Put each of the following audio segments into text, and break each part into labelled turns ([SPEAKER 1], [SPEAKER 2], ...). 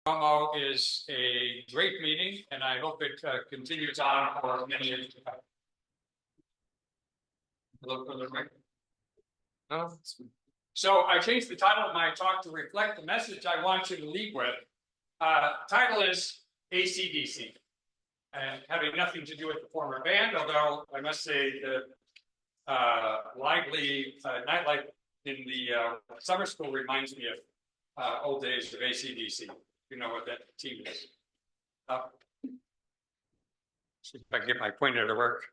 [SPEAKER 1] FOMO is a great meeting, and I hope it continues on for many years to come. Look for the right. No. So I changed the title of my talk to reflect the message I want you to leave with. Title is AC/DC, and having nothing to do with the former band, although I must say the lively nightlife in the summer school reminds me of old days of AC/DC. You know what that team is. See if I can get my pointer to work.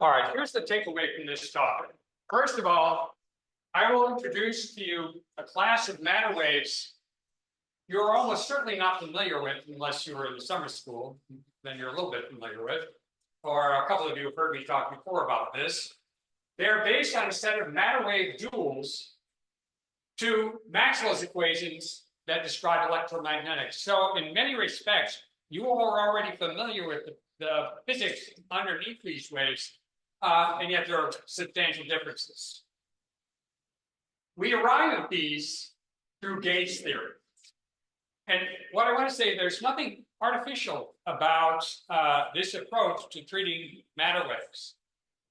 [SPEAKER 1] All right, here's the takeaway from this talk. First of all, I will introduce to you a class of matter waves you're almost certainly not familiar with unless you were in the summer school, then you're a little bit familiar with, or a couple of you have heard me talk before about this. They're based on a set of matter wave duals to Maxwell's equations that describe electromagnetics. So in many respects, you are already familiar with the physics underneath these waves, and yet there are substantial differences. We arrive at these through gauge theory. And what I want to say, there's nothing artificial about this approach to treating matter waves.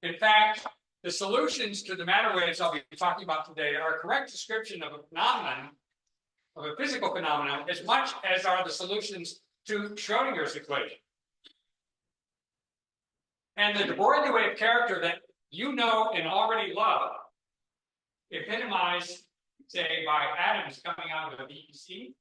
[SPEAKER 1] In fact, the solutions to the matter waves I'll be talking about today are a correct description of a phenomenon, of a physical phenomenon, as much as are the solutions to Schrodinger's equation. And the de Broglie wave character that you know and already love, epitomized, say, by atoms coming out of a DC,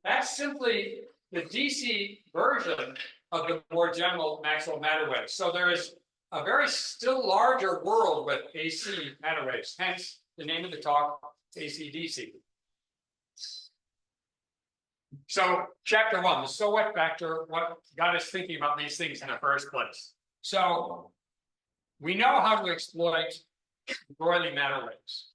[SPEAKER 1] that's simply the DC version of the more general Maxwell matter wave. So there is a very still larger world with AC matter waves, hence the name of the talk, AC/DC. So chapter one, the so what factor, what got us thinking about these things in the first place. So we know how to exploit Broglie matter waves.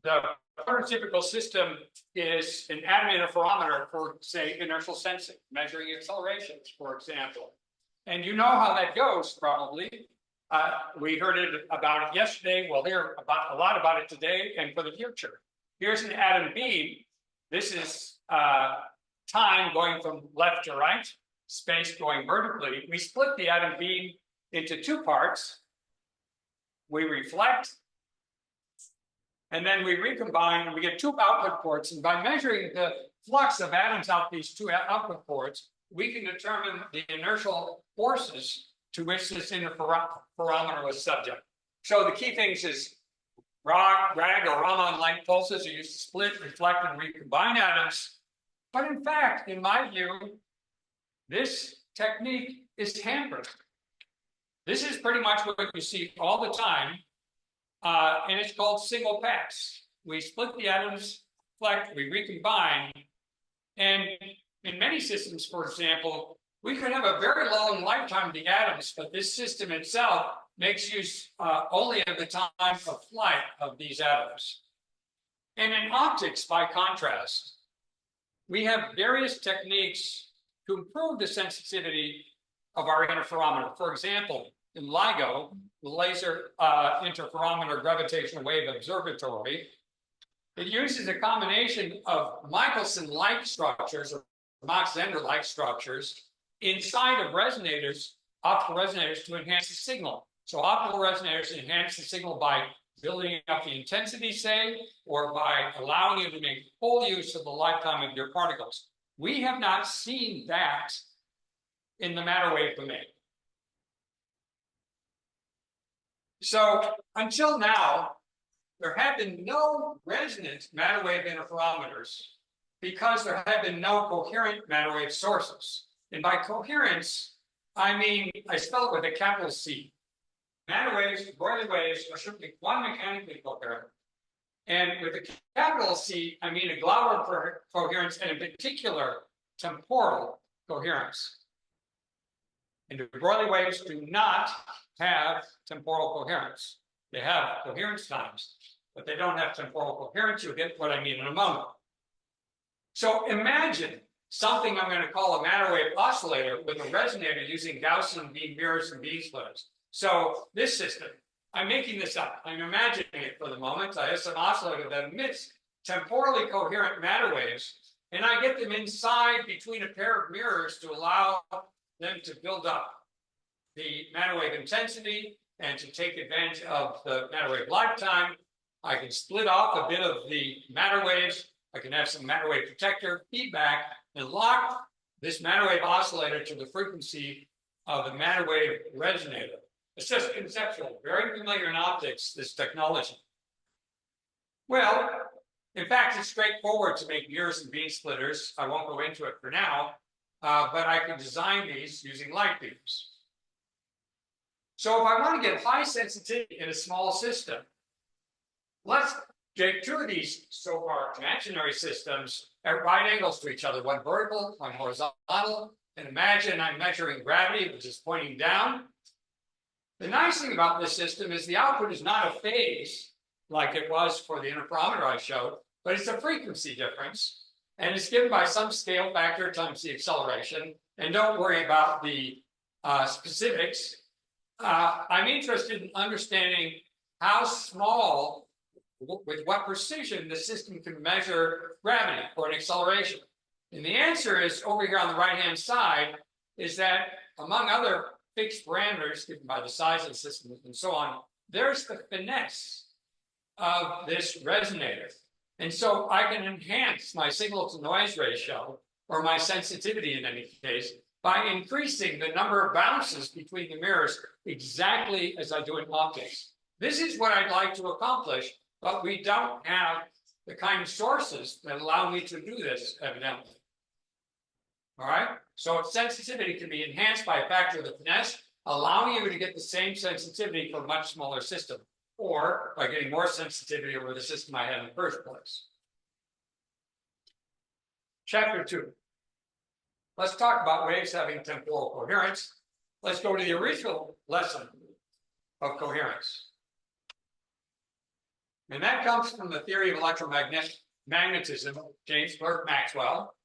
[SPEAKER 1] The prototypical system is an atom interferometer for, say, inertial sensing, measuring accelerations, for example. And you know how that goes, probably. We heard about it yesterday. We'll hear a lot about it today and for the future. Here's an atom beam. This is time going from left to right, space going vertically. We split the atom beam into two parts. We reflect, and then we recombine, and we get two output ports. And by measuring the flux of atoms out these two output ports, we can determine the inertial forces to which this interferometer was subject. So the key things is Rag or Raman light pulses are used to split, reflect, and recombine atoms. But in fact, in my view, this technique is hampered. This is pretty much what you see all the time, and it's called single pass. We split the atoms, reflect, we recombine, and in many systems, for example, we could have a very long lifetime of the atoms, but this system itself makes use only of the time of flight of these atoms. And in optics, by contrast, we have various techniques to improve the sensitivity of our interferometer. For example, in LIGO, the Laser Interferometer Gravitational Wave Observatory, it uses a combination of Michelson-like structures, or Mach-Zehnder-like structures, inside of resonators, optical resonators, to enhance the signal. So optical resonators enhance the signal by building up the intensity, say, or by allowing you to make full use of the lifetime of your particles. We have not seen that in the matter wave domain. So until now, there have been no resonant matter wave interferometers because there have been no coherent matter wave sources. And by coherence, I mean, I spell it with a capital C. Matter waves, Broglie waves are simply quantum mechanically coherent. And with a capital C, I mean a Glauber coherence, and in particular, temporal coherence. And the Broglie waves do not have temporal coherence. They have coherence times, but they don't have temporal coherence. You'll get what I mean in a moment. So imagine something I'm going to call a matter wave oscillator with a resonator using Gaussian beam mirrors and beam splitters. So this system, I'm making this up. I'm imagining it for the moment. I have some oscillator that emits temporally coherent matter waves, and I get them inside between a pair of mirrors to allow them to build up the matter wave intensity and to take advantage of the matter wave lifetime. I can split off a bit of the matter waves. I can have some matter wave protector feedback and lock this matter wave oscillator to the frequency of the matter wave resonator. It's just conceptual, very familiar in optics, this technology. Well, in fact, it's straightforward to make mirrors and beam splitters. I won't go into it for now, but I can design these using light beams. So if I want to get high sensitivity in a small system, let's take two of these so far imaginary systems at right angles to each other, one vertical, one horizontal, and imagine I'm measuring gravity, which is pointing down. The nice thing about this system is the output is not a phase like it was for the interferometer I showed, but it's a frequency difference, and it's given by some scale factor times the acceleration. And don't worry about the specifics. I'm interested in understanding how small, with what precision the system can measure gravity or an acceleration. And the answer is over here on the right-hand side, is that among other fixed parameters given by the size of the system and so on, there's the finesse of this resonator. And so I can enhance my signal to noise ratio, or my sensitivity in any case, by increasing the number of bounces between the mirrors exactly as I do in optics. This is what I'd like to accomplish, but we don't have the kind of sources that allow me to do this, evidently. All right, so sensitivity can be enhanced by a factor of the finesse, allowing you to get the same sensitivity for a much smaller system, or by getting more sensitivity over the system I had in the first place. Chapter 2. Let's talk about waves having temporal coherence. Let's go to the original lesson of coherence. And that comes from the theory of electromagnetism, James Clerk Maxwell.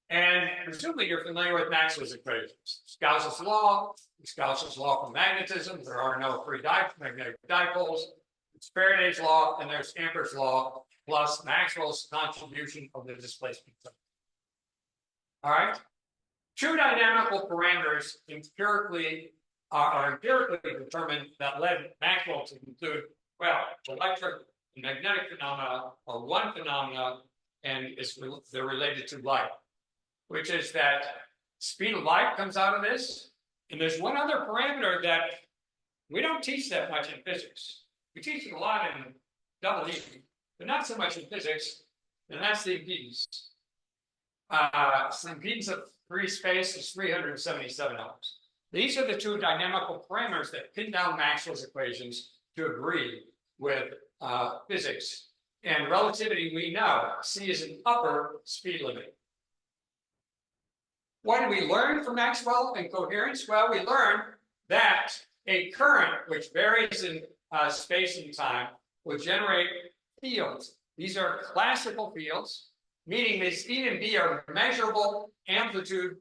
[SPEAKER 1] And presumably you're familiar with Maxwell's equations. Gauss's law from magnetism. There are no free magnetic dipoles. It's Faraday's law, and there's Ampere's law, plus Maxwell's contribution of the displacement. All right. Two dynamical parameters are empirically determined that led Maxwell to conclude, well, electric and magnetic phenomena are one phenomena, and they're related to light, which is that speed of light comes out of this. And there's one other parameter that we don't teach that much in physics. We teach it a lot in double E, but not so much in physics, and that's the impedance. So the impedance of free space is 377 ohms. These are the two dynamical parameters that pin down Maxwell's equations to agree with physics. And relativity, we know, C is an upper speed limit. What did we learn from Maxwell and coherence? Well, we learned that a current, which varies in space and time, will generate fields. These are classical fields, meaning that speed and B are measurable amplitude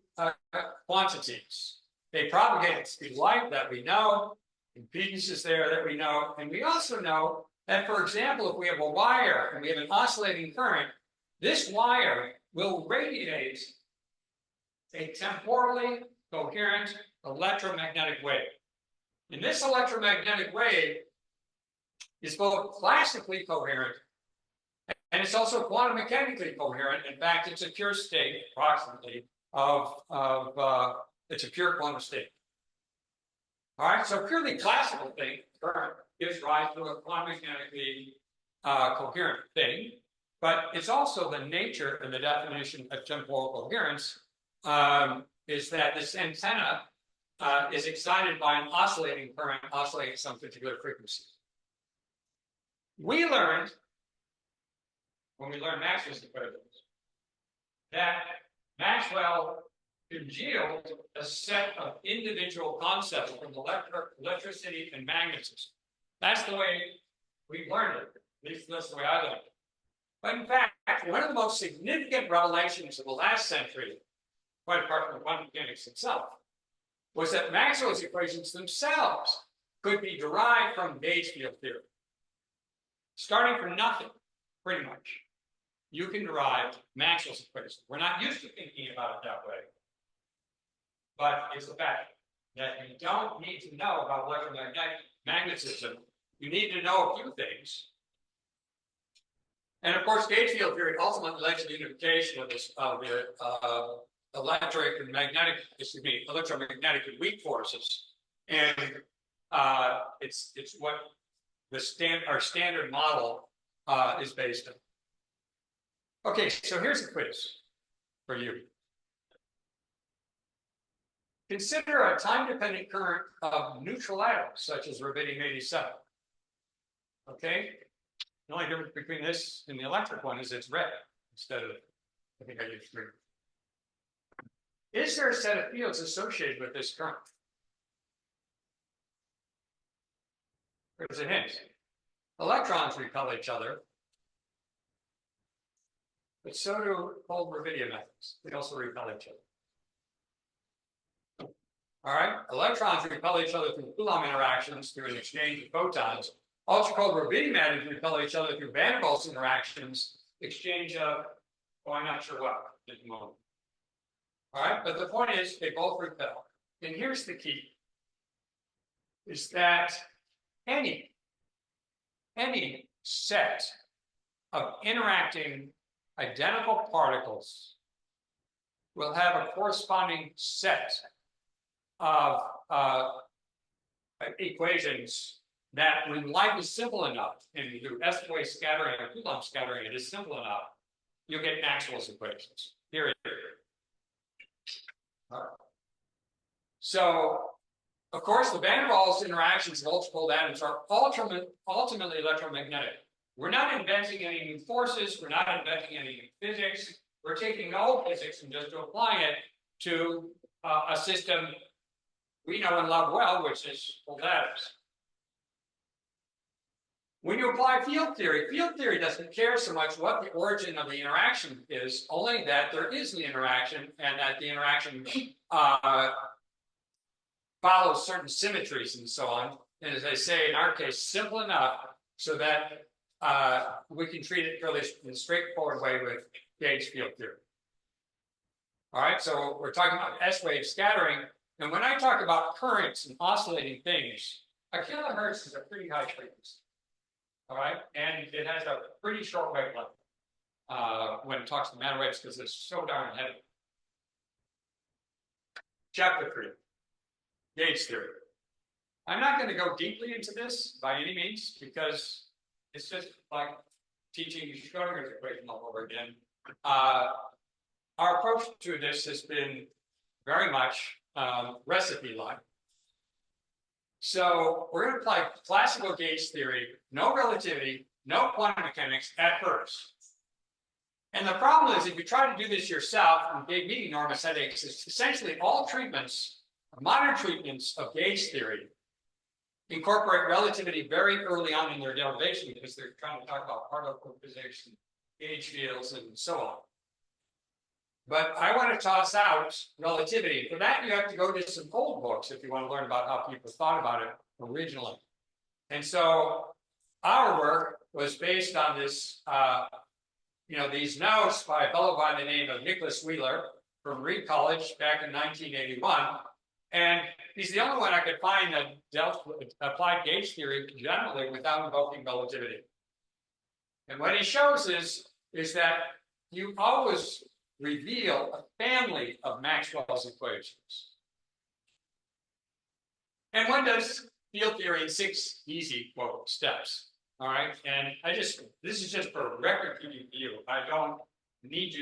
[SPEAKER 1] quantities. They propagate at speed of light, that we know. Impedance is there, that we know. And we also know that, for example, if we have a wire and we have an oscillating current, this wire will radiate a temporally coherent electromagnetic wave. And this electromagnetic wave is both classically coherent and it's also quantum mechanically coherent. In fact, it's a pure state, approximately, it's a pure quantum state. All right, so purely classical thing, current, gives rise to a quantum mechanically coherent thing, but it's also the nature and the definition of temporal coherence is that this antenna is excited by an oscillating current oscillating at some particular frequency. We learned, when we learned Maxwell's equations, that Maxwell congealed a set of individual concepts from electricity and magnetism. That's the way we learned it. At least that's the way I learned it. But in fact, one of the most significant revelations of the last century, quite apart from quantum mechanics itself, was that Maxwell's equations themselves could be derived from gauge field theory, starting from nothing, pretty much. you can derive Maxwell's equation. We're not used to thinking about it that way, but it's the fact that you don't need to know about electromagnetism. You need to know a few things. And of course, gauge field theory ultimately led to the unification of this electromagnetic and weak forces, and it's what our standard model is based on. Okay, so here's a quiz for you. Consider a time-dependent current of neutral atoms, such as rubidium-87. Okay, the only difference between this and the electric one is it's red instead of, I think I used green. Is there a set of fields associated with this current? There's a hint. Electrons repel each other, but so do cold rubidium atoms. They also repel each other. All right, electrons repel each other through Coulomb interactions through an exchange of photons. Ultra-cold rubidium atoms repel each other through Van der Waals interactions, exchange of, I'm not sure what at the moment. All right, but the point is they both repel. And here's the key, is that any set of interacting identical particles will have a corresponding set of equations that, when light is simple enough, and you do S-wave scattering or Coulomb scattering, it is simple enough, you'll get Maxwell's equations. Period. All right. So, of course, the Van der Waals interactions of ultra-cold atoms are ultimately electromagnetic. We're not inventing any new forces. We're not inventing any new physics. We're taking old physics and just applying it to a system we know and love well, which is cold atoms. When you apply field theory doesn't care so much what the origin of the interaction is, only that there is the interaction and that the interaction follows certain symmetries and so on. And as I say, in our case, simple enough so that we can treat it fairly in a straightforward way with gauge field theory. All right, so we're talking about S-wave scattering. And when I talk about currents and oscillating things, a kilohertz is a pretty high frequency. All right, and it has a pretty short wavelength when it talks to matter waves because it's so darn heavy. Chapter 3, gauge theory. I'm not going to go deeply into this by any means because it's just like teaching Schrodinger's equation all over again. Our approach to this has been very much recipe-like. So we're going to apply classical gauge theory, no relativity, no quantum mechanics at first. And the problem is, if you try to do this yourself and gave me enormous headaches, it's essentially all treatments, modern treatments of gauge theory incorporate relativity very early on in their derivation because they're trying to talk about particle physics and gauge fields and so on. But I want to toss out relativity. For that, you have to go to some old books if you want to learn about how people thought about it originally. And so our work was based on this, these notes by a fellow by the name of Nicholas Wheeler from Reed College back in 1981. And he's the only one I could find that dealt with applied gauge theory generally without invoking relativity. And what he shows is that you always reveal a family of Maxwell's equations. And one does field theory in 6 easy, quote, steps. All right. And this is just for record keeping for you. I don't need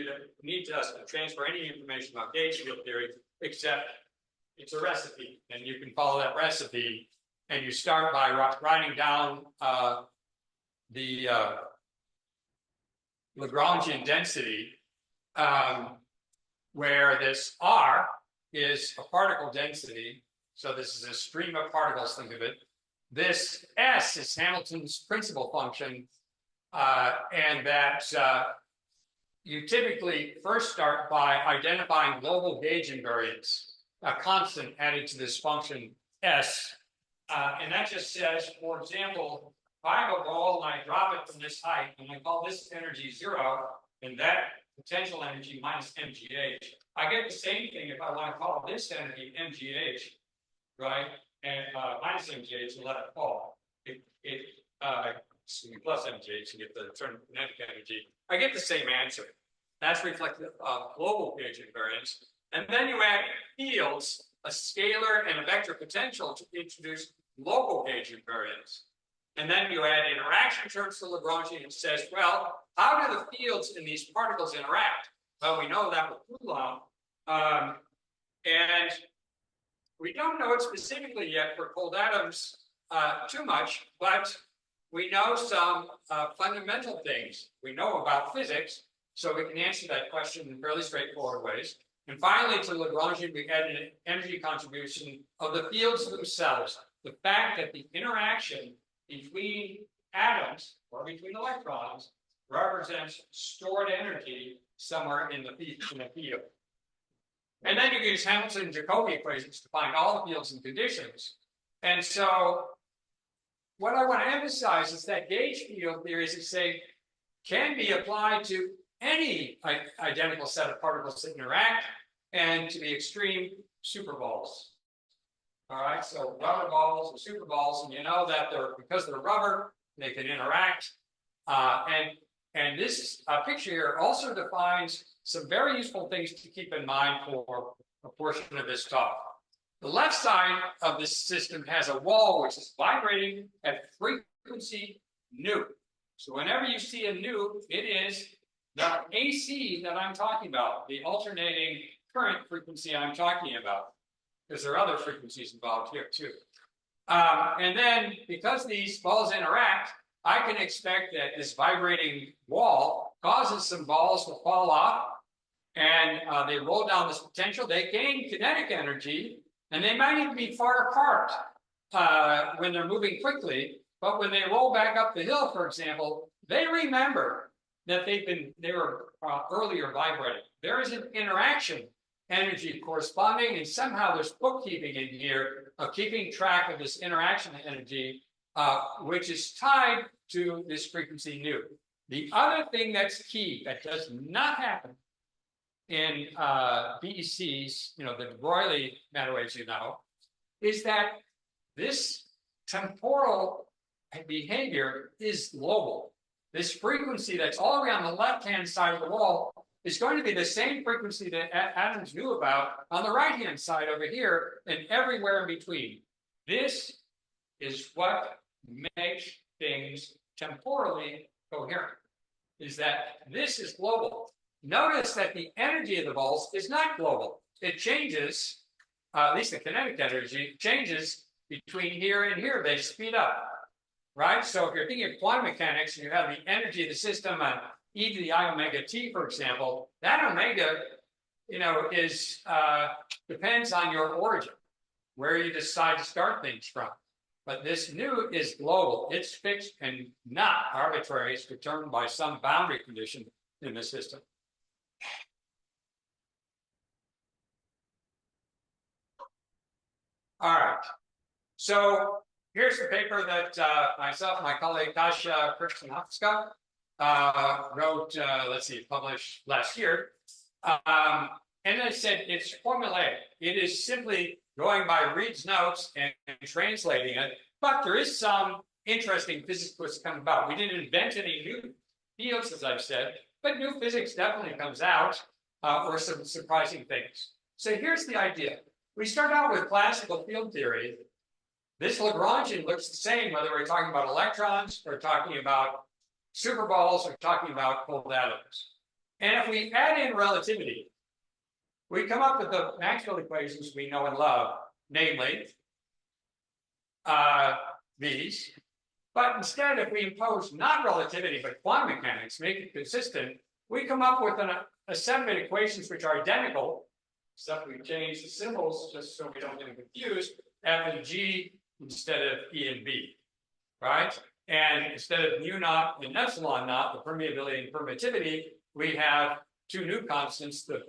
[SPEAKER 1] us to transfer any information about gauge field theory, except it's a recipe. And you can follow that recipe. And you start by writing down the Lagrangian density, where this R is a particle density. So this is a stream of particles, think of it. This S is Hamilton's principal function, and that you typically first start by identifying global gauge invariance, a constant added to this function S. And that just says, for example, if I have a ball and I drop it from this height, and I call this energy 0, and that potential energy minus mgh. I get the same thing if I want to call this energy mgh, right? And minus mgh and let it fall. Excuse me, plus mgh and get the term kinetic energy. I get the same answer. That's reflective of global gauge invariance. And then you add fields, a scalar and a vector potential to introduce local gauge invariance. And then you add interaction terms to Lagrangian and says, well, how do the fields in these particles interact? Well, we know that with Coulomb. And we don't know it specifically yet for cold atoms too much, but we know some fundamental things. We know about physics, so we can answer that question in fairly straightforward ways. And finally, to Lagrangian, we add an energy contribution of the fields themselves. The fact that the interaction between atoms or between electrons represents stored energy somewhere in the field. And then you can use Hamilton and Jacobi equations to find all the fields and conditions. And so what I want to emphasize is that gauge field theories, as say, can be applied to any identical set of particles that interact and to the extreme superballs. All right, so rubber balls and superballs, and you know that because they're rubber, they can interact. And this picture here also defines some very useful things to keep in mind for a portion of this talk. The left side of this system has a wall which is vibrating at frequency nu. So whenever you see a nu, it is the AC that I'm talking about, the alternating current frequency I'm talking about, because there are other frequencies involved here too. And then because these balls interact, I can expect that this vibrating wall causes some balls to fall off, and they roll down this potential. They gain kinetic energy, and they might even be far apart when they're moving quickly. But when they roll back up the hill, for example, they remember that they were earlier vibrating. There is an interaction energy corresponding, and somehow there's bookkeeping in here of keeping track of this interaction energy, which is tied to this frequency nu. The other thing that's key that does not happen in BECs, the de Broglie matter waves, is that this temporal behavior is global. This frequency that's all around the left-hand side of the wall is going to be the same frequency that atoms knew about on the right-hand side over here and everywhere in between. This is what makes things temporally coherent, is that this is global. Notice that the energy of the balls is not global. It changes, at least the kinetic energy, changes between here and here. They speed up, right? So if you're thinking of quantum mechanics and you have the energy of the system on e to the I omega t, for example, that omega, is depends on your origin, where you decide to start things from. But this nu is global. It's fixed and not arbitrary. It's determined by some boundary condition in the system. All right. So here's the paper that myself and my colleague Kasia Krzyzewska wrote, published last year. And I said it's formulaic. It is simply going by Reed's notes and translating it. But there is some interesting physics that's come about. We didn't invent any new fields, as I've said, but new physics definitely comes out, or some surprising things. So here's the idea. We start out with classical field theory. This Lagrangian looks the same whether we're talking about electrons or talking about superballs or talking about cold atoms. And if we add in relativity, we come up with the Maxwell equations we know and love, namely these. But instead, if we impose not relativity, but quantum mechanics, make it consistent, we come up with a set of equations which are identical, except we change the symbols just so we don't get confused, F and G instead of E and B, right? And instead of mu naught and epsilon naught, the permeability and permittivity, we have two new constants, the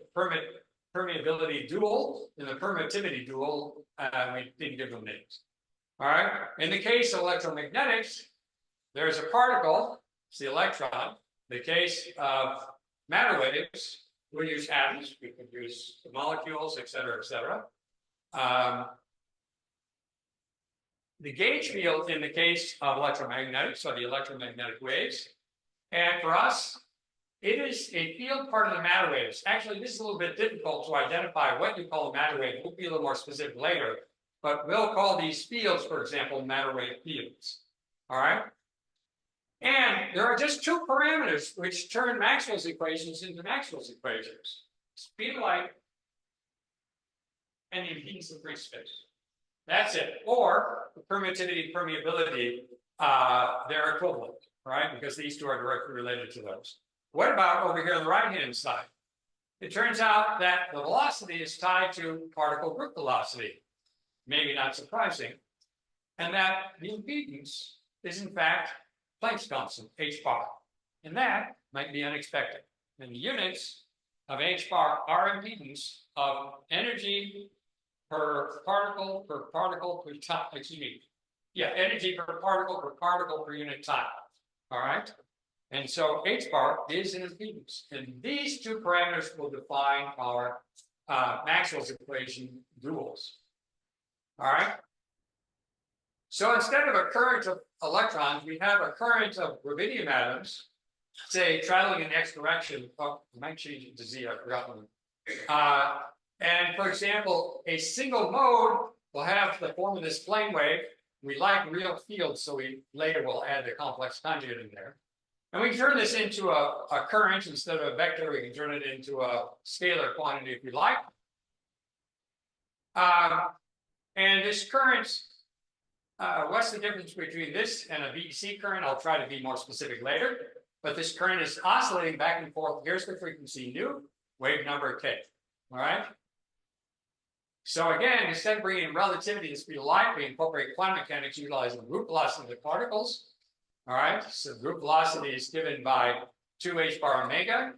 [SPEAKER 1] permeability dual and the permittivity dual. We didn't give them names. All right. In the case of electromagnetics, there's a particle, it's the electron. In the case of matter waves, we'll use atoms, we could use molecules, et cetera, et cetera. The gauge field in the case of electromagnetics are the electromagnetic waves. And for us, it is a field part of the matter waves. Actually, this is a little bit difficult to identify what you call a matter wave. We'll be a little more specific later. But we'll call these fields, for example, matter wave fields. All right? And there are just two parameters which turn Maxwell's equations into Maxwell's equations. Speed of light and the impedance of free space. That's it. Or the permittivity, permeability, they're equivalent, right? Because these two are directly related to those. What about over here on the right-hand side? It turns out that the velocity is tied to particle group velocity. Maybe not surprising. And that the impedance is in fact Planck's constant, h bar. And that might be unexpected. And the units of h bar are impedance of energy per particle per time, excuse me. Yeah, energy per particle per unit time. All right. And so h bar is an impedance. And these two parameters will define our Maxwell's equation duals. All right. So instead of a current of electrons, we have a current of rubidium atoms, say traveling in the x direction. Oh, I might change it to z, I forgot one. And for example, a single mode will have the form of this plane wave. We like real fields, so we later will add the complex conjugate in there. And we can turn this into a current instead of a vector. We can turn it into a scalar quantity if we like. And this current, what's the difference between this and a VEC current? I'll try to be more specific later. But this current is oscillating back and forth. Here's the frequency nu, wave number k. All right. So again, instead of bringing in relativity to the speed of light, we incorporate quantum mechanics utilizing the group velocity of the particles. All right. So group velocity is given by 2h bar omega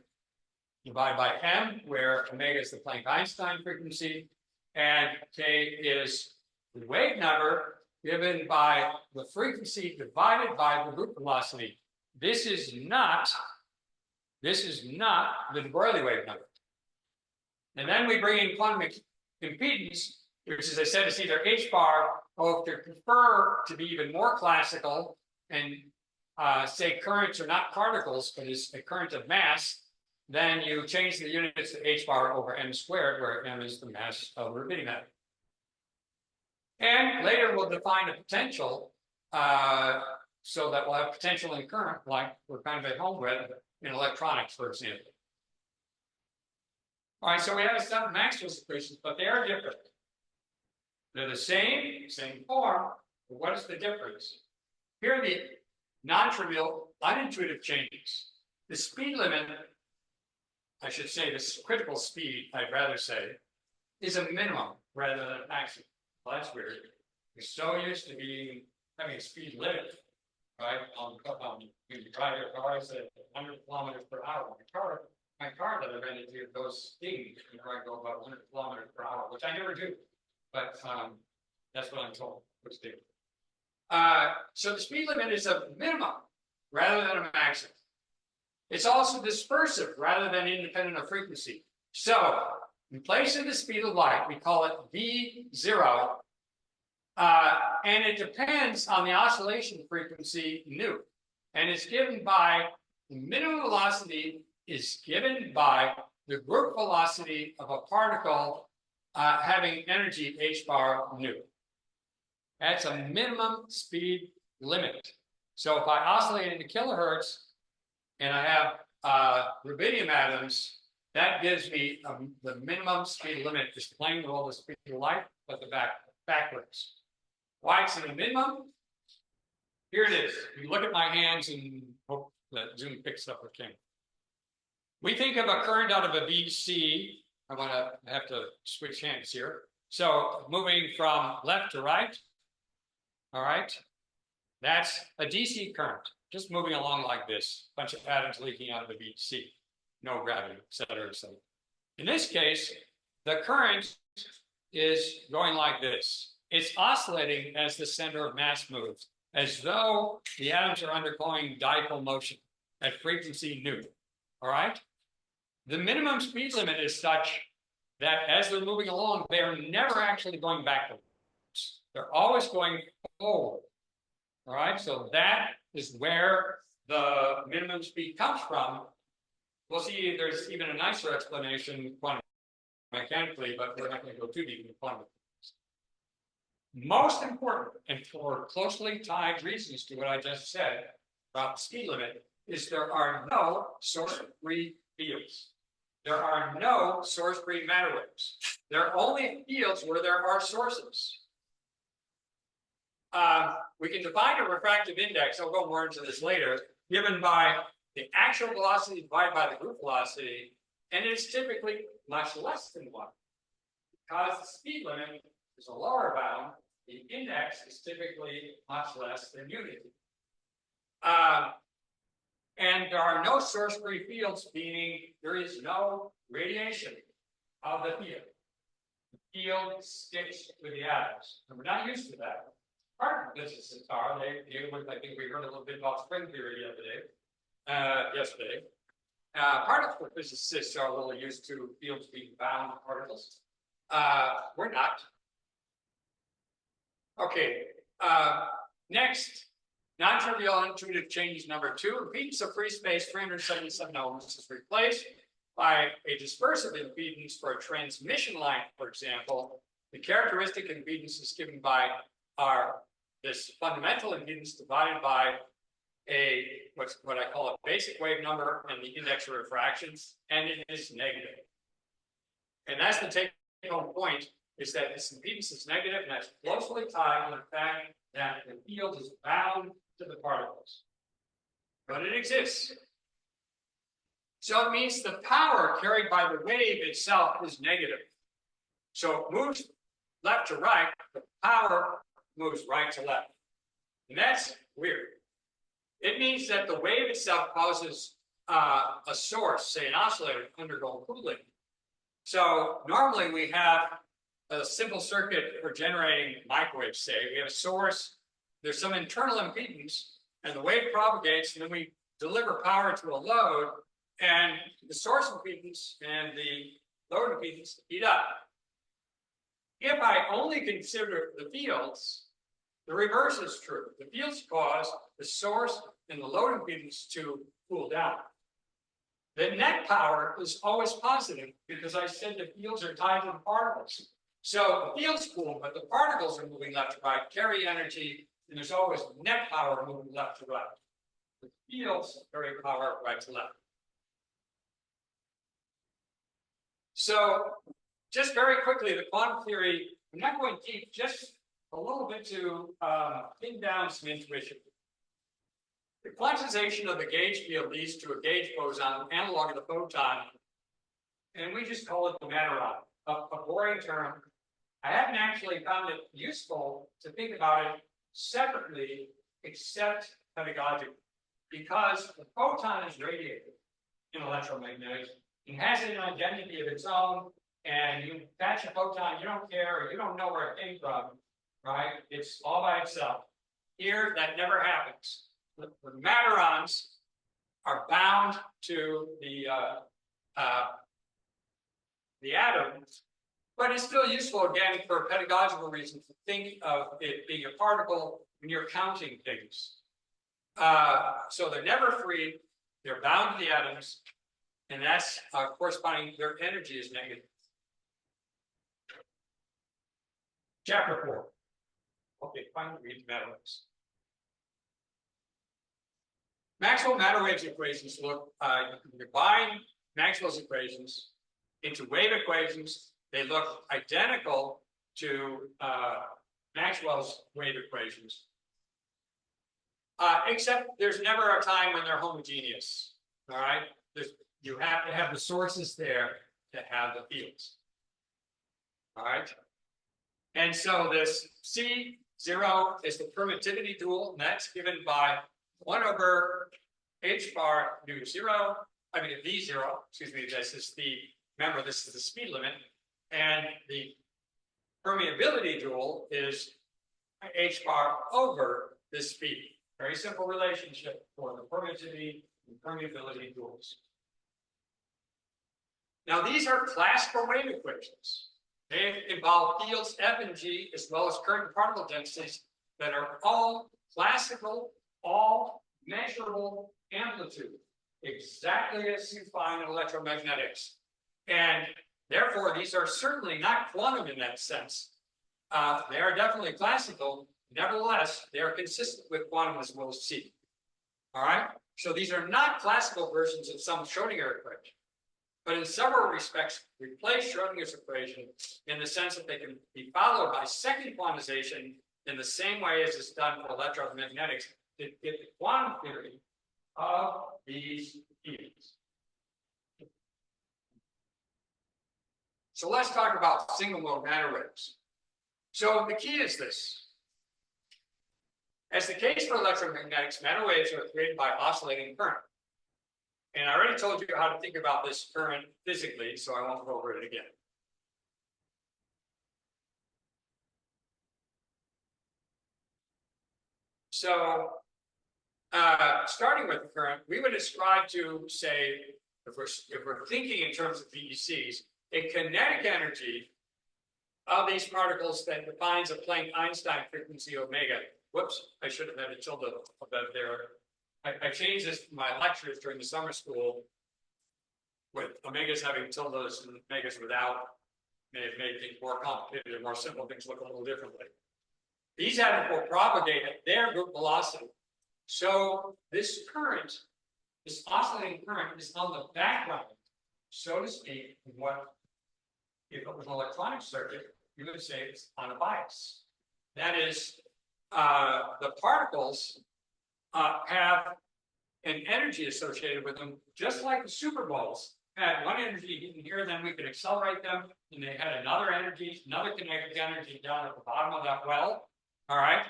[SPEAKER 1] divided by m, where omega is the Planck-Einstein frequency, and k is the wave number given by the frequency divided by the group velocity. This is not the de Broglie wave number. And then we bring in quantum impedance, which, as I said, is either h bar, or if you prefer to be even more classical and say currents are not particles, but is a current of mass, then you change the units to h bar over m squared, where m is the mass of a rubidium atom. And later we'll define a potential so that we'll have potential and current, like we're kind of at home with in electronics, for example. All right, so we have some Maxwell's equations, but they are different. They're the same form, but what is the difference? Here are the non-trivial, unintuitive changes. The speed limit, I should say this critical speed, I'd rather say, is a minimum rather than a maximum. Well, that's weird. We're so used to having a speed limit, right? When you drive your cars at 100 kilometers per hour. My car that I ran into those things, I go about 100 kilometers per hour, which I never do. But that's what I'm told, which do. So the speed limit is a minimum rather than a maximum. It's also dispersive rather than independent of frequency. So in place of the speed of light, we call it V0, and it depends on the oscillation frequency nu, and it's given by the minimum velocity is given by the group velocity of a particle having energy h bar nu. That's a minimum speed limit. So if I oscillate into kilohertz and I have rubidium atoms, that gives me the minimum speed limit, just playing with all the speed of light, but the backwards. Why it's in the minimum? Here it is. You look at my hands and hope that Zoom picks up the camera. We think of a current out of a VC. I want to have to switch hands here. So moving from left to right. All right. That's a DC current, just moving along like this. A bunch of atoms leaking out of the VC. No gravity, et cetera, et cetera. In this case, the current is going like this. It's oscillating as the center of mass moves, as though the atoms are undergoing dipole motion at frequency nu. All right? the minimum speed limit is such that as they're moving along, they're never actually going backwards. They're always going forward. All right, so that is where the minimum speed comes from. We'll see there's even a nicer explanation quantum mechanically, but we're not going to go too deep into quantum mechanics. Most important, and for closely tied reasons to what I just said about the speed limit, is there are no source-free fields. There are no source-free matter waves. There are only fields where there are sources. We can define a refractive index, I'll go more into this later, given by the actual velocity divided by the group velocity, and it's typically much less than 1. Because the speed limit is a lower bound, the index is typically much less than unity. And there are no source-free fields, meaning there is no radiation of the field. The field sticks with the atoms. And we're not used to that. Part of physicists are, they deal with, I think we heard a little bit about string theory yesterday. Part of physicists are a little used to fields being bound to particles. We're not. Okay, next, non-trivial intuitive change number 2. Impedance of free space 377 ohms is replaced by a dispersive impedance for a transmission line, for example. The characteristic impedance is given by this fundamental impedance divided by what I call a basic wave number and the index of refractions, and it is negative. And that's the take-home point, is that this impedance is negative, and that's closely tied to the fact that the field is bound to the particles. But it exists. So it means the power carried by the wave itself is negative. So it moves left to right, the power moves right to left. And that's weird. It means that the wave itself causes a source, say an oscillator, to undergo cooling. So normally we have a simple circuit for generating microwaves, say. We have a source, there's some internal impedance, and the wave propagates, and then we deliver power to a load, and the source impedance and the load impedance heat up. If I only consider the fields, the reverse is true. The fields cause the source and the load impedance to cool down. The net power is always positive because I said the fields are tied to the particles. So the fields cool, but the particles are moving left to right, carry energy, and there's always net power moving left to right. The fields carry power right to left. So just very quickly, the quantum theory, I'm not going deep, just a little bit to pin down some intuition. The quantization of the gauge field leads to a gauge boson, analog of the photon, and we just call it the matter-on, a boring term. I haven't actually found it useful to think about it separately, except pedagogically, because the photon is radiated in electromagnetics. It has an identity of its own, and you catch a photon, you don't care, or you don't know where it came from, right? It's all by itself. Here, that never happens. The matter-ons are bound to the atoms, but it's still useful, again, for pedagogical reasons, to think of it being a particle when you're counting things. So they're never free, they're bound to the atoms, and that's corresponding, their energy is negative. Chapter 4. Okay, finally read the matter waves. Maxwell matter waves equations look, you can combine Maxwell's equations into wave equations. They look identical to Maxwell's wave equations, except there's never a time when they're homogeneous. All right, you have to have the sources there to have the fields. All right, and so this C0 is the permittivity dual, and that's given by 1 over h bar nu 0. I mean v0. Excuse me. This is the, remember, this is the speed limit, and the permeability dual is h bar over the speed. Very simple relationship for the permittivity and permeability duals. Now, these are classical wave equations. They involve fields F and G, as well as current and particle densities that are all classical, all measurable amplitude, exactly as you find in electromagnetics. And therefore, these are certainly not quantum in that sense. They are definitely classical. Nevertheless, they are consistent with quantum, as we'll see. All right. So these are not classical versions of some Schrodinger equation, but in several respects replace Schrodinger's equation in the sense that they can be followed by second quantization in the same way as is done for electromagnetics to get the quantum theory of these fields. So let's talk about single mode matter waves. So the key is this. As the case for electromagnetics, matter waves are created by oscillating current. And I already told you how to think about this current physically, so I won't go over it again. So, starting with the current, we would ascribe to, say, if we're thinking in terms of VECs, a kinetic energy of these particles that defines a Planck-Einstein frequency omega. Whoops, I should have had a tilde above there. I changed this in my lectures during the summer school with omegas having tildes and omegas without. May have made things more complicated and more simple things look a little differently. These atoms will propagate at their group velocity. So this current, this oscillating current, is on the background, so to speak, of what, if it was an electronic circuit, you would say it's on a bias. That is, the particles have an energy associated with them, just like the superballs had one energy in here, then we could accelerate them, and they had another energy, another kinetic energy down at the bottom of that well. All right,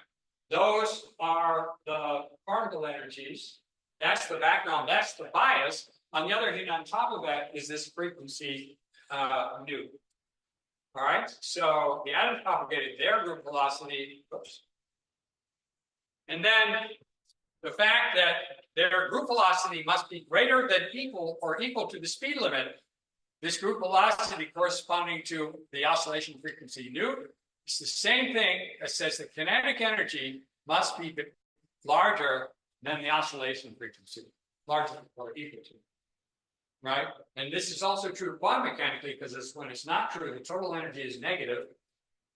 [SPEAKER 1] those are the particle energies. That's the background, that's the bias. On the other hand, on top of that is this frequency nu. All right, so the atoms propagated their group velocity, oops. And then the fact that their group velocity must be greater than equal or equal to the speed limit, this group velocity corresponding to the oscillation frequency nu, it's the same thing that says the kinetic energy must be larger than the oscillation frequency, larger or equal to, right? And this is also true quantum mechanically, because when it's not true, the total energy is negative,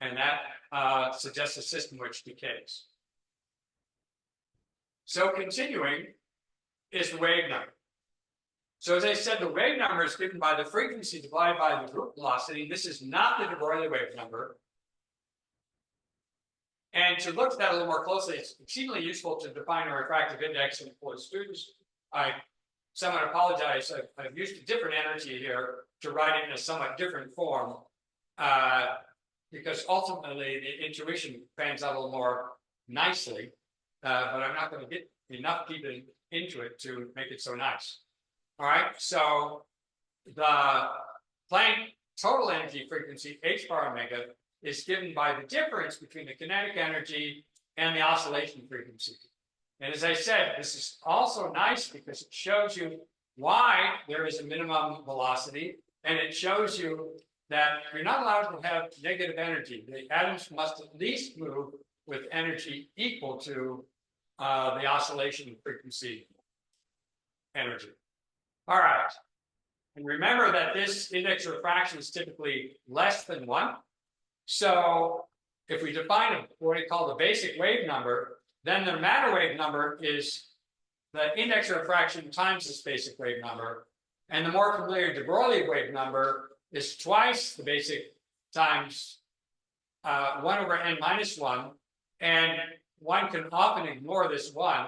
[SPEAKER 1] and that suggests a system which decays. So continuing is the wave number. So as I said, the wave number is given by the frequency divided by the group velocity. This is not the de Broglie wave number. And to look at that a little more closely, it's exceedingly useful to define a refractive index. And for the students, I somewhat apologize. I've used a different energy here to write it in a somewhat different form, because ultimately the intuition pans out a little more nicely. But I'm not going to get enough people into it to make it so nice. All right, so the Planck total energy frequency, h bar omega, is given by the difference between the kinetic energy and the oscillation frequency. And as I said, this is also nice because it shows you why there is a minimum velocity, and it shows you that you're not allowed to have negative energy. The atoms must at least move with energy equal to the oscillation frequency energy. All right. And remember that this index of refraction is typically less than 1. So if we define what we call the basic wave number, then the matter wave number is the index of refraction times this basic wave number. And the more familiar de Broglie wave number is twice the basic times 1 over n minus 1. And one can often ignore this 1.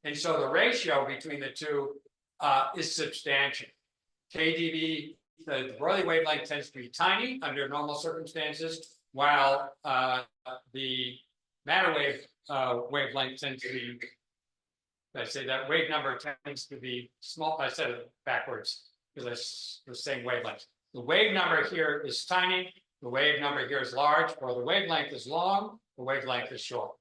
[SPEAKER 1] And so the ratio between the two is substantial. KdV, the de Broglie wavelength tends to be tiny under normal circumstances, while the matter wave wavelength tends to be, let's say that wave number tends to be small. I said it backwards because I was saying wavelength. The wave number here is tiny, the wave number here is large, or the wavelength is long, the wavelength is short.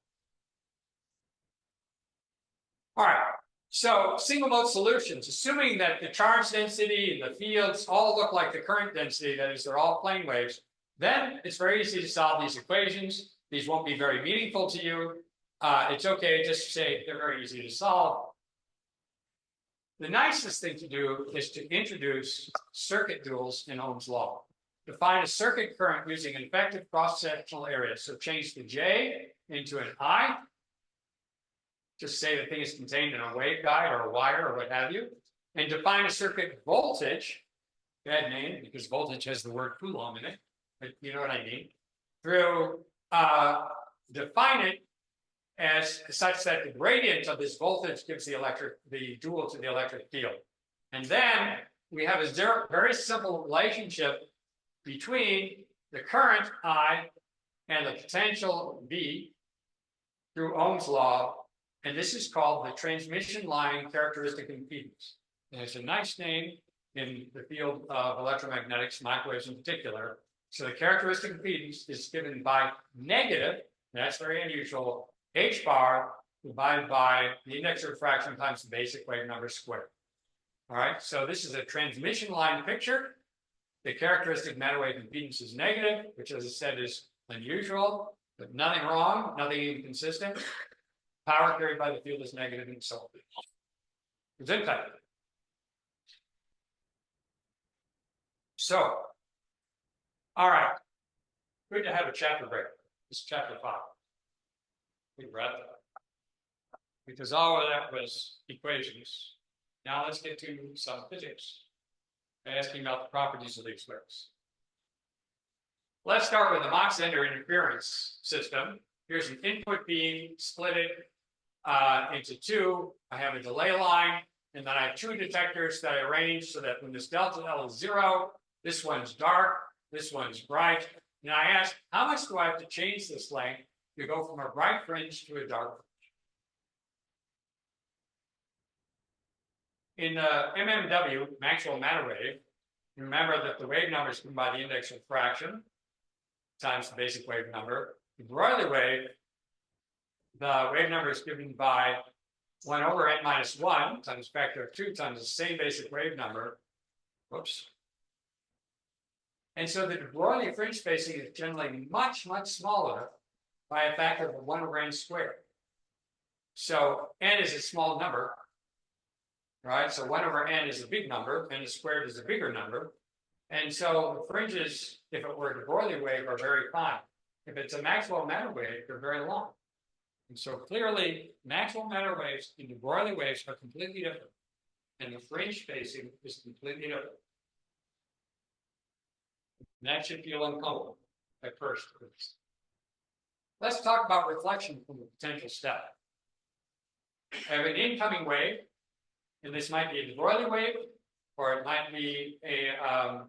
[SPEAKER 1] All right, So single mode solutions, assuming that the charge density and the fields all look like the current density, that is, they're all plane waves, then it's very easy to solve these equations. These won't be very meaningful to you. It's okay just to say they're very easy to solve. The nicest thing to do is to introduce circuit duals in Ohm's law. Define a circuit current using an effective cross-sectional area. So change the J into an I. Just say the thing is contained in a waveguide or a wire or what have you. And define a circuit voltage, bad name because voltage has the word Coulomb in it, but you know what I mean, through define it as such that the gradient of this voltage gives the dual to the electric field. And then we have a very simple relationship between the current I and the potential V through Ohm's law. And this is called the transmission line characteristic impedance. And it's a nice name in the field of electromagnetics, microwaves in particular. So the characteristic impedance is given by negative, that's very unusual, h bar divided by the index of refraction times the basic wave number squared. All right, so this is a transmission line picture. The characteristic matter wave impedance is negative, which, as I said, is unusual, but nothing wrong, nothing inconsistent. Power carried by the field is negative and so on. It's impact. So, all right, good to have a chapter break. This is chapter 5. We read that because all of that was equations. Now let's get to some physics. Asking about the properties of these waves. Let's start with the Mach-Zehnder interference system. Here's an input beam, split it into two. I have a delay line, and then I have two detectors that I arrange so that when this delta L is 0, this one's dark, this one's bright. And I ask, how much do I have to change this length to go from a bright fringe to a dark fringe? In MMW, Maxwell matter wave, remember that the wave number is given by the index of refraction times the basic wave number. The Broglie wave, the wave number is given by 1 over n minus 1 times factor of 2 times the same basic wave number. Whoops. And so the de Broglie fringe spacing is generally much, much smaller by a factor of 1 over n squared. So n is a small number, right? So 1 over n is a big number, n squared is a bigger number. And so the fringes, if it were a de Broglie wave, are very fine. If it's a Maxwell matter wave, they're very long. And so clearly, Maxwell matter waves and de Broglie waves are completely different. And the fringe spacing is completely different. And that should feel uncomfortable at first. Let's talk about reflection from the potential step. I have an incoming wave, and this might be a de Broglie wave, or it might be a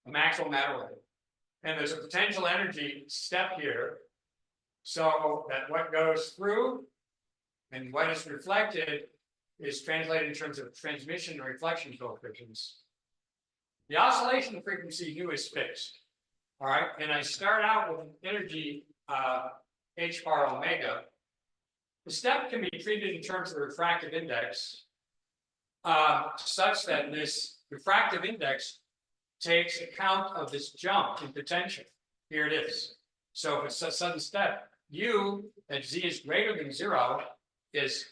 [SPEAKER 1] Maxwell matter wave. And there's a potential energy step here, so that what goes through and what is reflected is translated in terms of transmission and reflection coefficients. The oscillation frequency nu is fixed, all right? And I start out with an energy h bar omega. The step can be treated in terms of the refractive index such that this refractive index takes account of this jump in potential. Here it is. So if it's a sudden step, u at z is greater than 0 is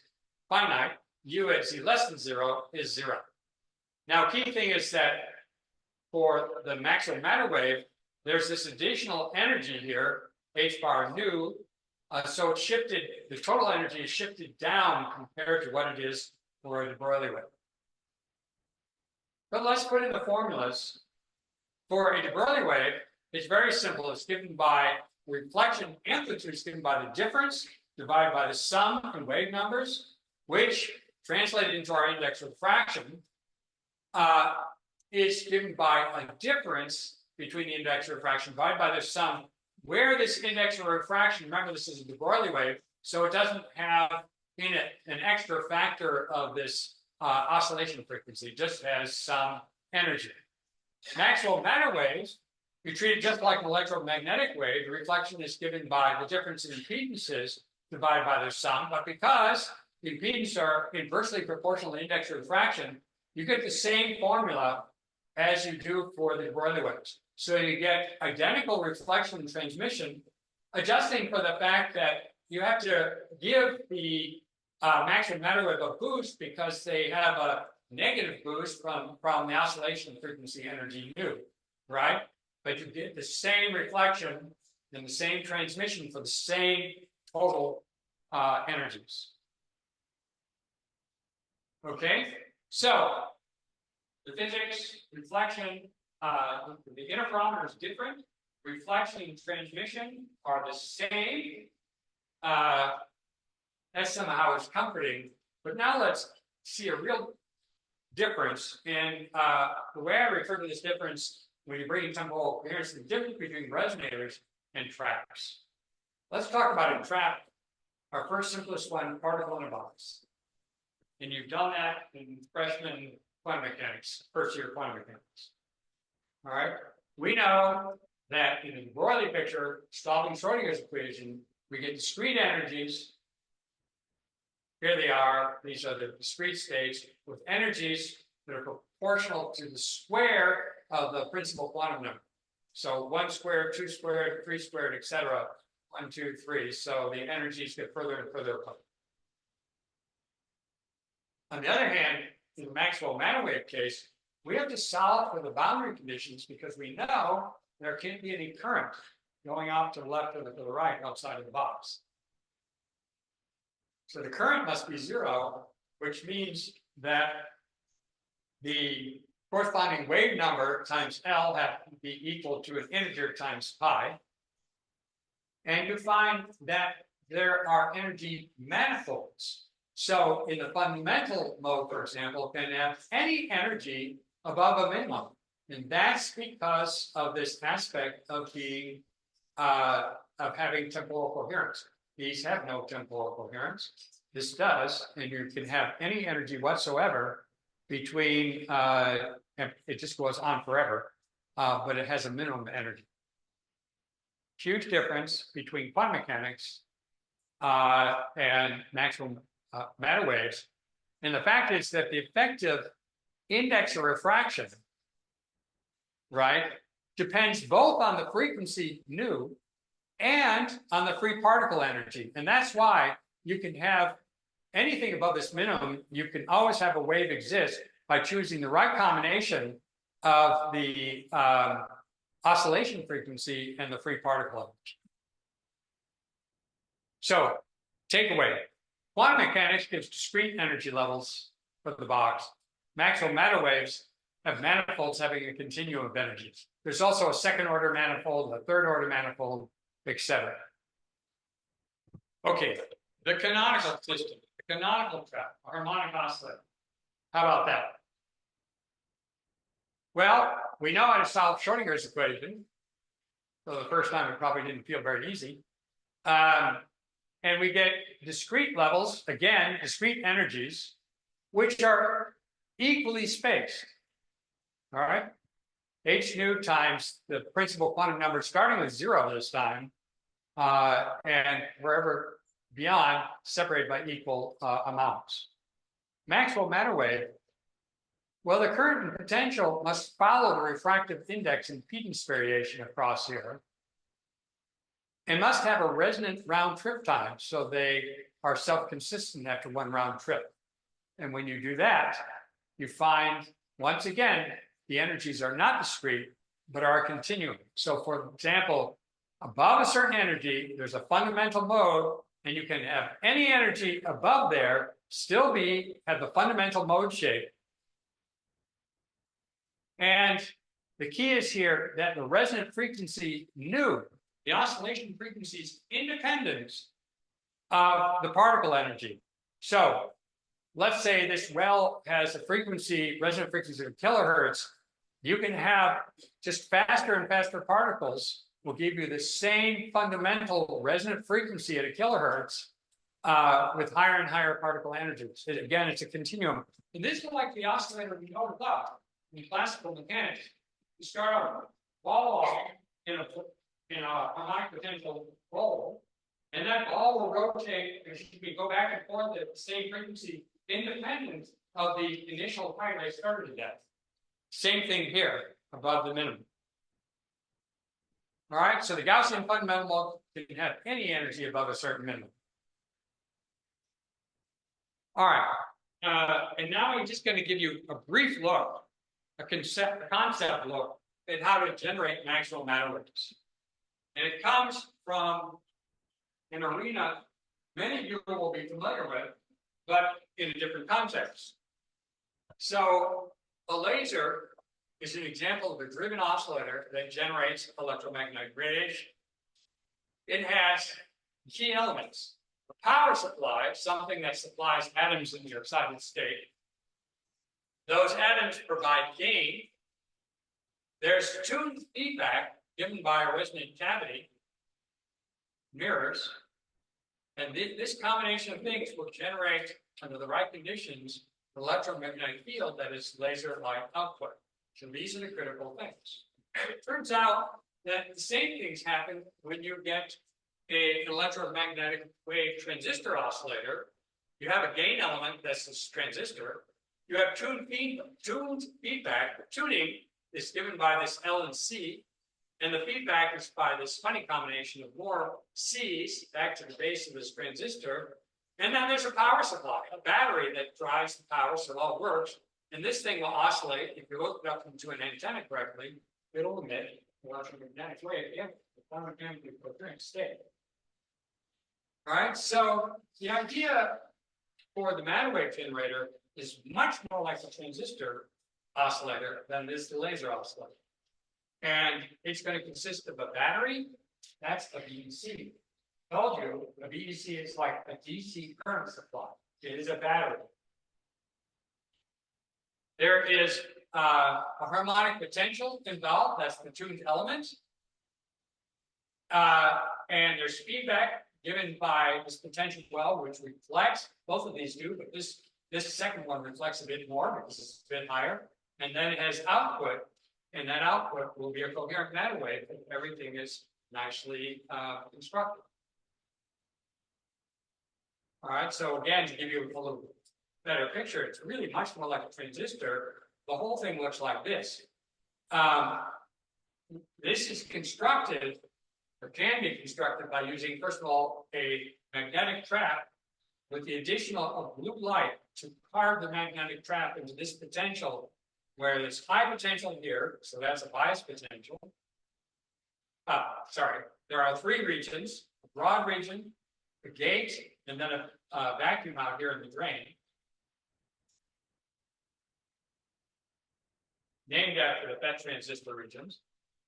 [SPEAKER 1] finite. U at z less than 0 is 0. Now, key thing is that for the Maxwell matter wave, there's this additional energy here, h bar nu. So it's shifted, the total energy is shifted down compared to what it is for a de Broglie wave. But let's put in the formulas. For a de Broglie wave, it's very simple. It's given by reflection amplitude is given by the difference divided by the sum in wave numbers, which translated into our index of refraction is given by a difference between the index of refraction divided by the sum, where this index of refraction, remember this is a de Broglie wave, so it doesn't have in it an extra factor of this oscillation frequency, it just has some energy. Maxwell matter waves, you treat it just like an electromagnetic wave. The reflection is given by the difference in impedances divided by their sum, but because impedance are inversely proportional to index of refraction, you get the same formula as you do for the Broglie waves. So you get identical reflection and transmission, adjusting for the fact that you have to give the Maxwell matter wave a boost because they have a negative boost from the oscillation frequency energy nu, right? But you get the same reflection and the same transmission for the same total energies. Okay, so the physics, reflection, the interferometer is different. Reflection and transmission are the same. That somehow is comforting. But now let's see a real difference. And the way I refer to this difference when you're bringing temporal coherence, the difference between resonators and traps. Let's talk about a trap. Our first simplest one, particle in a box. And you've done that in freshman quantum mechanics, first year quantum mechanics. All right. We know that in the Broglie picture, solving Schrodinger's equation, we get discrete energies. Here they are. These are the discrete states with energies that are proportional to the square of the principal quantum number. So 1 squared, 2 squared, 3 squared, etc. 1, 2, 3. So the energies get further and further apart. On the other hand, in the Maxwell matter wave case, we have to solve for the boundary conditions because we know there can't be any current going off to the left or to the right outside of the box. So the current must be 0, which means that the corresponding wave number times L have to be equal to an integer times pi. And you find that there are energy manifolds. So in the fundamental mode, for example, can have any energy above a minimum. And that's because of this aspect of being of having temporal coherence. These have no temporal coherence. This does, and you can have any energy whatsoever between, it just goes on forever, but it has a minimum energy. Huge difference between quantum mechanics and Maxwell matter waves. And the fact is that the effective index of refraction, right, depends both on the frequency nu and on the free particle energy. And that's why you can have anything above this minimum, you can always have a wave exist by choosing the right combination of the oscillation frequency and the free particle energy. So, takeaway. Quantum mechanics gives discrete energy levels for the box. Maxwell matter waves have manifolds having a continuum of energies. There's also a second order manifold, a third order manifold, etc. Okay, the canonical system, the canonical trap, a harmonic oscillator. How about that? Well, we know how to solve Schrodinger's equation. For the first time, it probably didn't feel very easy. And we get discrete levels, again, discrete energies, which are equally spaced. All right? H nu times the principal quantum number starting with 0 this time, and wherever beyond, separated by equal amounts. Maxwell matter wave, well, the current and potential must follow the refractive index impedance variation across here, and must have a resonant round trip time, so they are self-consistent after one round trip. And when you do that, you find, once again, the energies are not discrete, but are a continuum. So for example, above a certain energy, there's a fundamental mode, and you can have any energy above there, still have the fundamental mode shape. And the key is here that the resonant frequency nu, the oscillation frequency, is independent of the particle energy. So let's say this well has a frequency, resonant frequency of kilohertz. You can have just faster and faster particles will give you the same fundamental resonant frequency at a kilohertz with higher and higher particle energies. Again, it's a continuum. And this is like the oscillator we know about in classical mechanics. You start out wall in a harmonic potential roll, And that ball will rotate, as you can go back and forth at the same frequency, independent of the initial height I started at. Same thing here, above the minimum. All right, so the Gaussian fundamental can have any energy above a certain minimum. All right, and now I'm just going to give you a brief look, a concept look at how to generate Maxwell matter waves. And it comes from an arena many of you will be familiar with, but in a different context. So a laser is an example of a driven oscillator that generates electromagnetic radiation. It has key elements. The power supply, something that supplies atoms in the excited state. Those atoms provide gain. There's tuned feedback given by a resonant cavity, mirrors, and this combination of things will generate, under the right conditions, an electromagnetic field that is laser light output. So these are the critical things. It turns out that the same things happen when you get an electromagnetic wave transistor oscillator. You have a gain element that's this transistor. You have tuned feedback. Tuning is given by this L and C, and the feedback is by this funny combination of more C's back to the base of this transistor. And then there's a power supply, a battery that drives the power so it all works. And this thing will oscillate. If you look it up into an antenna correctly, it'll emit an electromagnetic wave in the pharmacodynamic coherent state. All right, so the idea for the matter wave generator is much more like a transistor oscillator than it is the laser oscillator. And it's going to consist of a battery. That's a VDC. I told you a VDC is like a DC current supply. It is a battery. There is a harmonic potential involved. That's the tuned element. And there's feedback given by this potential well, which reflects. Both of these do, but this second one reflects a bit more because it's a bit higher. And then it has output. And that output will be a coherent matter wave if everything is nicely constructed. All right, so again, to give you a little better picture, it's really much more like a transistor. The whole thing looks like this. This is constructed, or can be constructed by using, first of all, a magnetic trap with the additional of blue light to carve the magnetic trap into this potential, where there's high potential here, so that's a bias potential. There are three regions: a broad region, a gate, and then a vacuum out here in the drain, named after the FET transistor regions.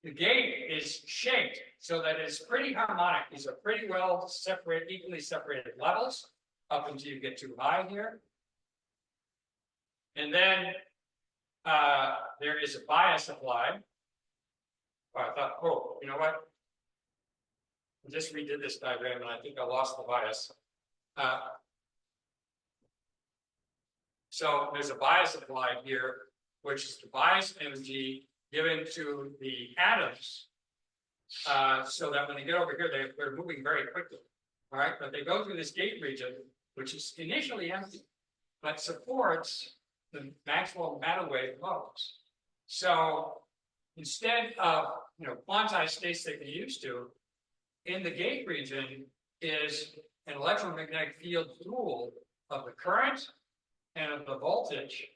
[SPEAKER 1] The gate is shaped so that it's pretty harmonic. These are pretty well separated, equally separated levels up until you get too high here. And then there is a bias applied. Oh, I thought, oh, you know what? I just redid this diagram and I think I lost the bias. So there's a bias applied here, which is the bias energy given to the atoms, so that when they get over here, they're moving very quickly. All right, but they go through this gate region, which is initially empty, but supports the Maxwell matter wave modes. So instead of quantized states that you're used to, in the gate region is an electromagnetic field rule of the current and of the voltage,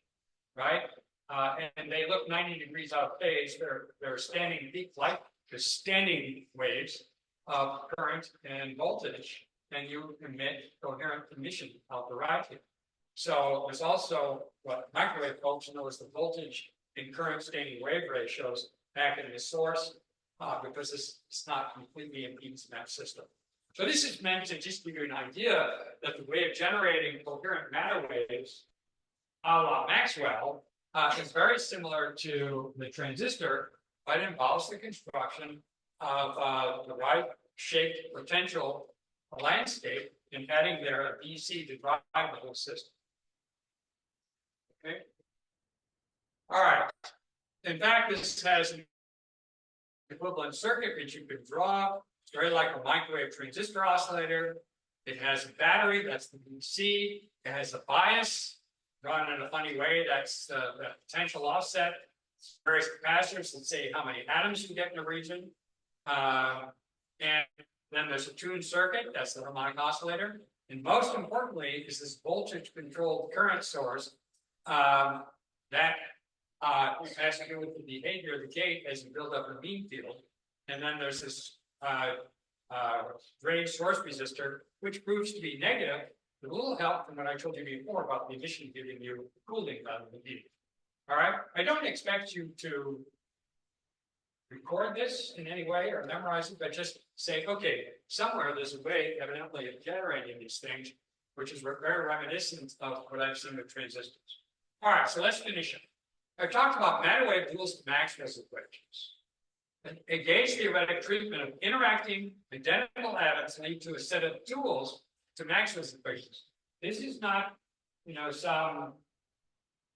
[SPEAKER 1] right? And they look 90 degrees out of phase. They're standing peak light, they're standing waves of current and voltage, and you emit coherent emission out the right here. So there's also what microwave folks know as the voltage and current standing wave ratios back in the source, because it's not completely impedance matched system. So this is meant to just give you an idea that the way of generating coherent matter waves a la Maxwell is very similar to the transistor, but involves the construction of the right shaped potential landscape and adding there a DC to drive the whole system. Okay. All right. In fact, this has an equivalent circuit which you could draw It's very like a microwave transistor oscillator. It has a battery, that's the DC. It has a bias drawn in a funny way, that's the potential offset. Various capacitors that say how many atoms you get in a region. And then there's a tuned circuit, that's the harmonic oscillator. And most importantly is this voltage controlled current source that has to do with the behavior of the gate as you build up a mean field. And then there's this drain source resistor, which proves to be negative, with a little help from what I told you before about the emission giving you cooling rather than heat. All right, I don't expect you to record this in any way or memorize it, but just say, okay, somewhere there's a way evidently of generating these things, which is very reminiscent of what I've seen with transistors. All right, so let's finish it. I talked about matter wave duals to Maxwell's equations. A gauge theoretic treatment of interacting identical atoms lead to a set of duals to Maxwell's equations. This is not, some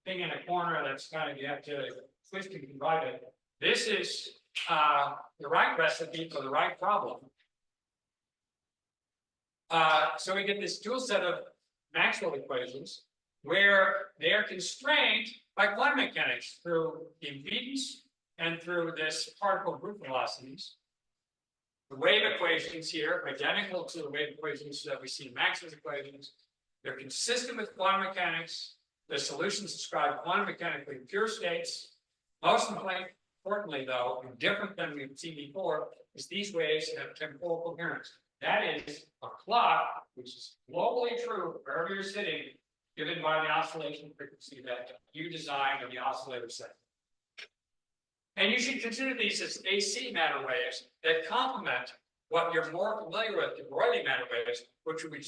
[SPEAKER 1] thing in a corner that's kind of, you have to twist and combine it. This is the right recipe for the right problem. So we get this dual set of Maxwell equations where they are constrained by quantum mechanics through impedance and through this particle group velocities. The wave equations here are identical to the wave equations that we see in Maxwell's equations. They're consistent with quantum mechanics. The solutions describe quantum mechanically pure states. Most importantly, though, and different than we've seen before, is these waves have temporal coherence. That is a clock, which is globally true wherever you're sitting, given by the oscillation frequency that you designed or the oscillator set. And you should consider these as AC matter waves that complement what you're more familiar with, the Broglie matter waves, which we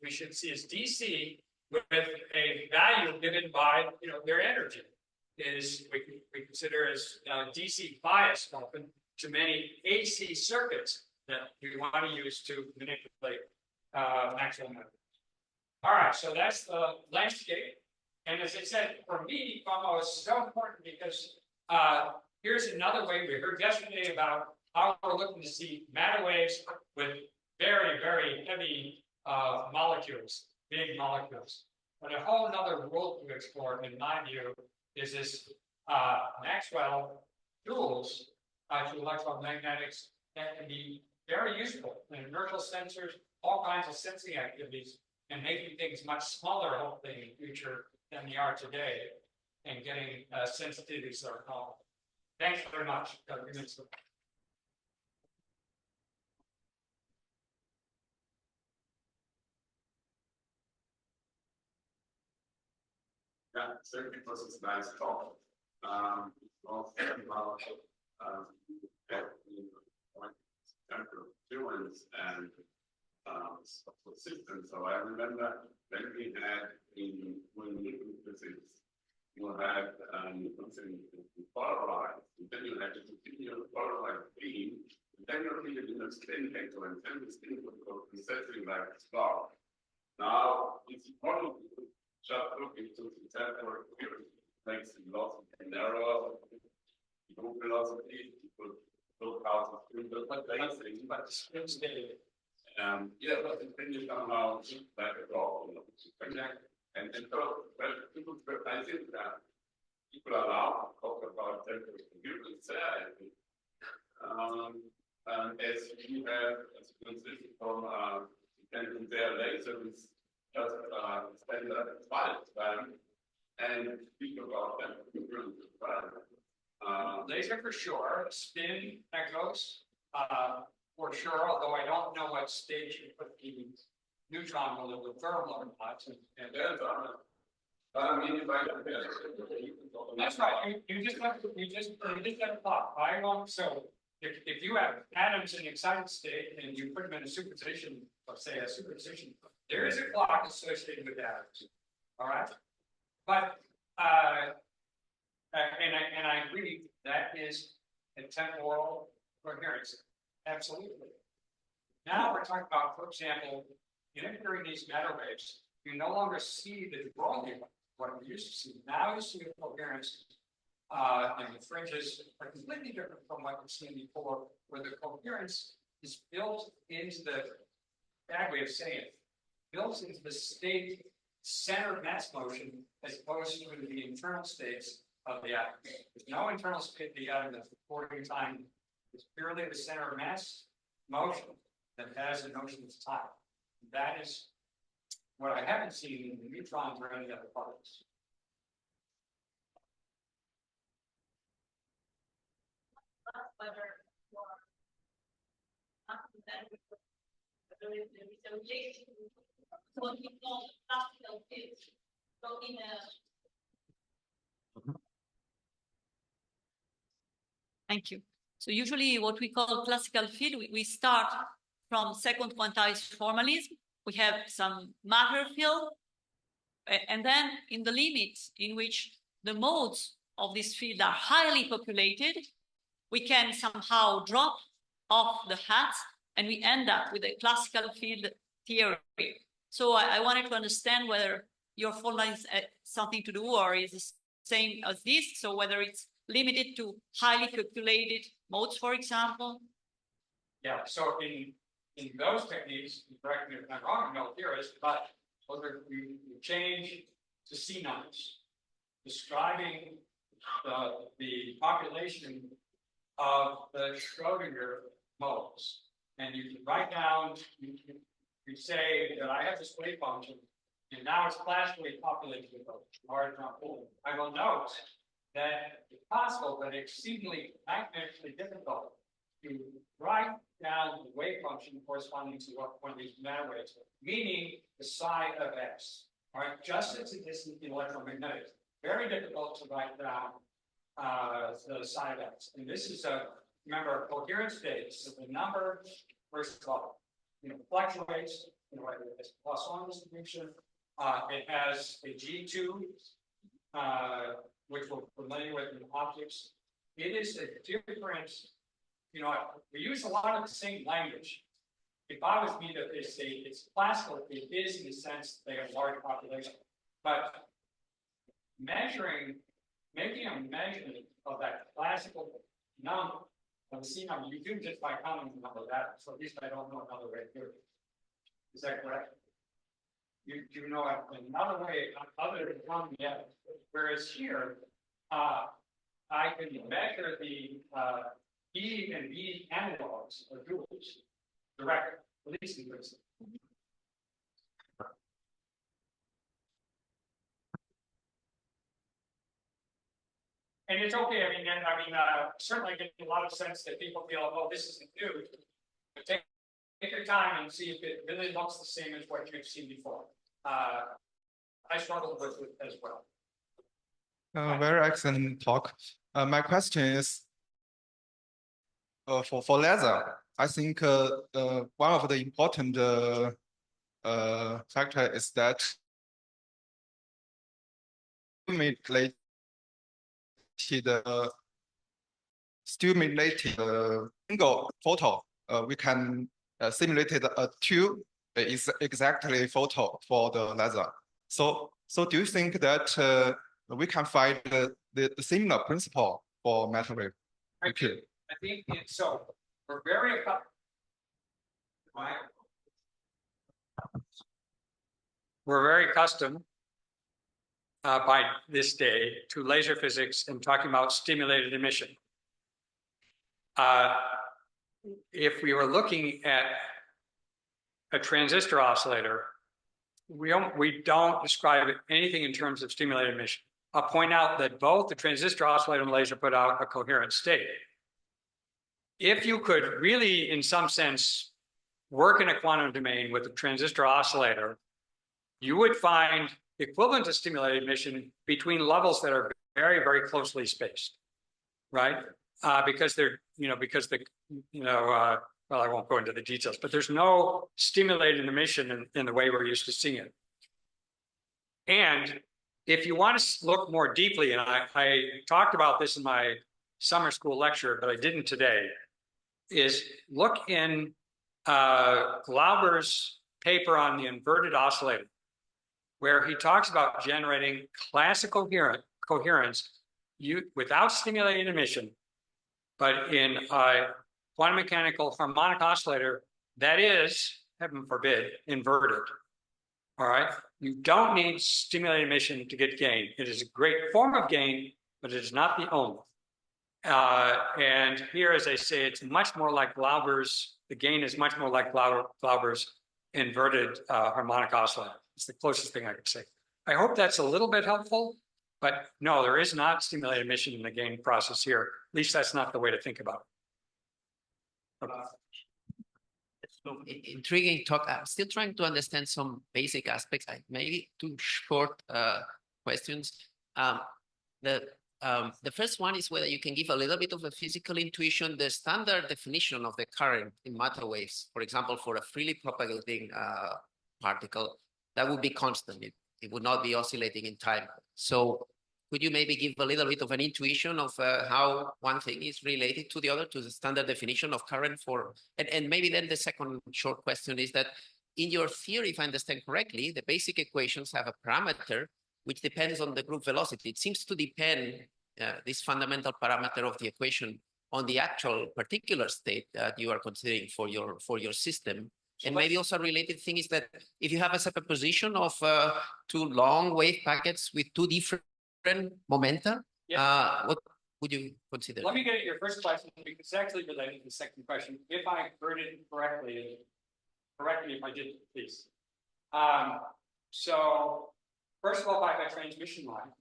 [SPEAKER 1] should see as DC with a value given by their energy. Is we consider as DC bias often to many AC circuits that we want to use to manipulate Maxwell methods. All right, so that's the landscape. And as I said, for me, FOMO is so important because here's another way we heard yesterday about how we're looking to see matter waves with very, very heavy molecules, big molecules. But a whole other world to explore, in my view, is this Maxwell duals to electromagnetics that can be very useful in inertial sensors, all kinds of sensing activities, and making things much smaller, hopefully, in the future than they are today, and getting sensitivities that are common. Thanks very much.
[SPEAKER 2] Yeah, certainly was a nice talk. Also about humans and social systems. So I remember when we had when physics, you had something polarized, and then you had to continue the polarized beam, and then you're really in a spin vector, and then the spin would go conceptually like a star. Now it's important to just look into the temporal coherence. Makes philosophy narrower, no philosophy, people look out of the things, but the spin state. Yeah, but then you somehow like a dog, and so well, people, I think that people are allowed to talk about temporal coherence there. As you have as a transition from can compare laser with just standard band and speak about them.
[SPEAKER 1] Laser for sure, spin echoes for sure, although I don't know what stage you put the neutron will live with thermal or not. And
[SPEAKER 2] But I mean, if I compare,
[SPEAKER 1] that's right. You just have to plot. I won't. So if you have atoms in excited state and you put them in a superposition, let's say a superposition, there is a clock associated with atoms. All right. But and I agree that is a temporal coherence. Absolutely. Now we're talking about, for example, entering these matter waves, you no longer see the Broglie what we used to see. Now you see the coherence, and the fringes are completely different from what we've seen before, where the coherence is built into the, bad way of saying it, built into the state center of mass motion as opposed to the internal states of the atom. There's no internal state of the atom that's recording time. It's purely the center of mass motion that has a notion of time. That is what I haven't seen in the neutrons or any other particles.
[SPEAKER 3] Whether there is a relation to what we call classical fields. So in a Thank you. So usually what we call classical field, we start from second quantized formalism. We have some matter field, and then in the limits in which the modes of this field are highly populated, we can somehow drop off the hat and we end up with a classical field theory. So I wanted to understand whether your formula is something to do or is the same as this. So whether it's limited to highly calculated modes, for example.
[SPEAKER 1] Yeah, so in those techniques, correct me if I'm wrong, no theorist, but you change to C numbers, describing the population of the Schrodinger modes. And you can write down, you say that I have this wave function, and now it's classically populated with those large pool. I will note that it's possible, but exceedingly magnetically difficult to write down the wave function corresponding to what one of these matter waves, meaning the psi of x. All right, just as it is in electromagnetics, very difficult to write down the psi of x. And this is remember, coherence state. So the number, first of all, fluctuates. It's plus one distribution. It has a G2, which we're familiar with in optics. It is a different, we use a lot of the same language. It bothers me that they say it's classical. It is in the sense they have large population, but making a measurement of that classical number of the C number, you do just by counting the number of atoms. So at least I don't know another way to do it. Is that correct? You know another way other than counting the atoms. Whereas here, I can measure the E and B analogs or duals directly, at least in principle. And it's okay. I mean, certainly get a lot of sense that people feel, oh, this isn't new. But take your time and see if it really looks the same as what you've seen before. I struggled with it as well.
[SPEAKER 4] Very excellent talk. My question is for laser. I think one of the important factor is that stimulated single photo. We can simulate a two is exactly photo for the laser. So do you think that we can find the similar principle for matter wave?
[SPEAKER 1] I think it's so. We're very accustomed by this day to laser physics and talking about stimulated emission. If we were looking at a transistor oscillator, we don't describe anything in terms of stimulated emission. I'll point out that both the transistor oscillator and laser put out a coherent state. If you could really, in some sense, work in a quantum domain with a transistor oscillator, you would find equivalent to stimulated emission between levels that are very, very closely spaced, right? Because they're, well, I won't go into the details, but there's no stimulated emission in the way we're used to seeing it. And if you want to look more deeply, and I talked about this in my summer school lecture, but I didn't today, is look in Glauber's paper on the inverted oscillator, where he talks about generating classical coherence without stimulated emission, but in quantum mechanical harmonic oscillator that is, heaven forbid, inverted. All right, you don't need stimulated emission to get gain. It is a great form of gain, but it is not the only. And here, as I say, it's much more like Glauber's, the gain is much more like Glauber's inverted harmonic oscillator. It's the closest thing I could say. I hope that's a little bit helpful, but no, there is not stimulated emission in the gain process here. At least that's not the way to think about it. Okay.
[SPEAKER 5] So intriguing talk. I'm still trying to understand some basic aspects. Maybe two short questions. The first one is whether you can give a little bit of a physical intuition, the standard definition of the current in matter waves. For example, for a freely propagating particle, that would be constant. It would not be oscillating in time. So could you maybe give a little bit of an intuition of how one thing is related to the other, to the standard definition of current for, and maybe then the second short question is that in your theory, if I understand correctly, the basic equations have a parameter which depends on the group velocity. It seems to depend, this fundamental parameter of the equation, on the actual particular state that you are considering for your system. And maybe also a related thing is that if you have a superposition of two long wave packets with two different momenta, what would you consider?
[SPEAKER 1] Let me get at your first question because it's actually related to the second question. If I heard it correctly, correct me if I didn't, please. So first of all, by a transmission line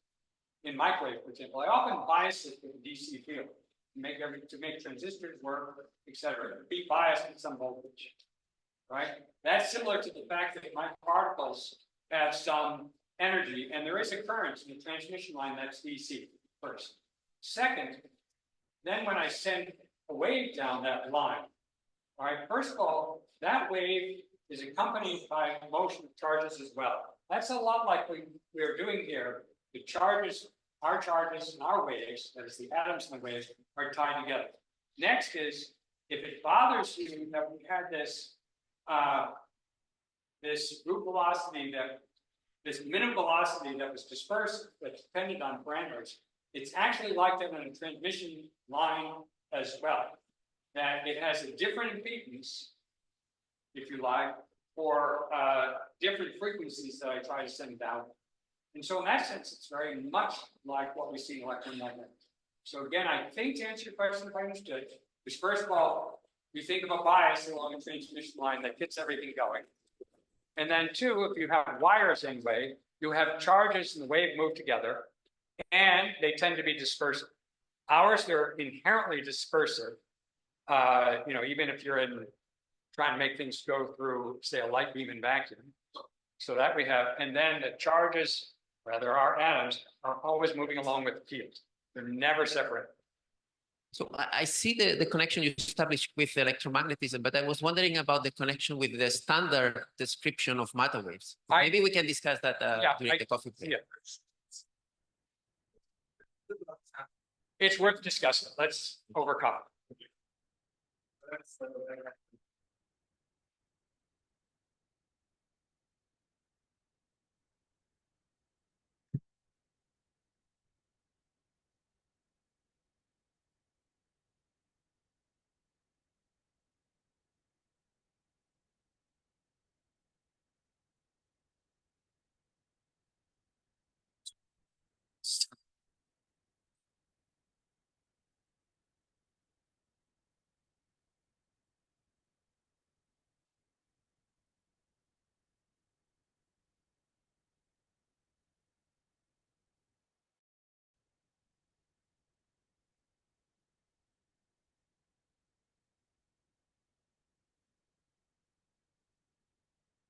[SPEAKER 1] in microwave, for example, I often bias it with a DC field to make transistors work, etc. Be biased at some voltage, right? That's similar to the fact that my particles have some energy, and there is a current in the transmission line that's DC first. Second, then when I send a wave down that line, all right, first of all, that wave is accompanied by motion of charges as well. That's a lot like we're doing here. The charges, our charges and our waves, that is the atoms and the waves, are tied together. Next is, if it bothers you that we had this this group velocity this minimum velocity that was dispersed, that depended on parameters, it's actually like that on a transmission line as well. That it has a different impedance, if you like, for different frequencies that I try to send down. And so in that sense, it's very much like what we see in electromagnetics. So again, I think to answer your question, if I understood, is first of all, you think of a bias along a transmission line that gets everything going. And then two, if you have wires anyway, you have charges and the wave move together, and they tend to be dispersive. Ours, they're inherently dispersive. You know, even if you're trying to make things go through, say, a light beam in vacuum. So that we have, and then the charges, rather our atoms, are always moving along with the field. They're never separate.
[SPEAKER 5] So I see the connection you established with electromagnetism, but I was wondering about the connection with the standard description of matter waves. Maybe we can discuss that during the coffee break.
[SPEAKER 1] Yeah. It's worth discussing. Let's overcome it.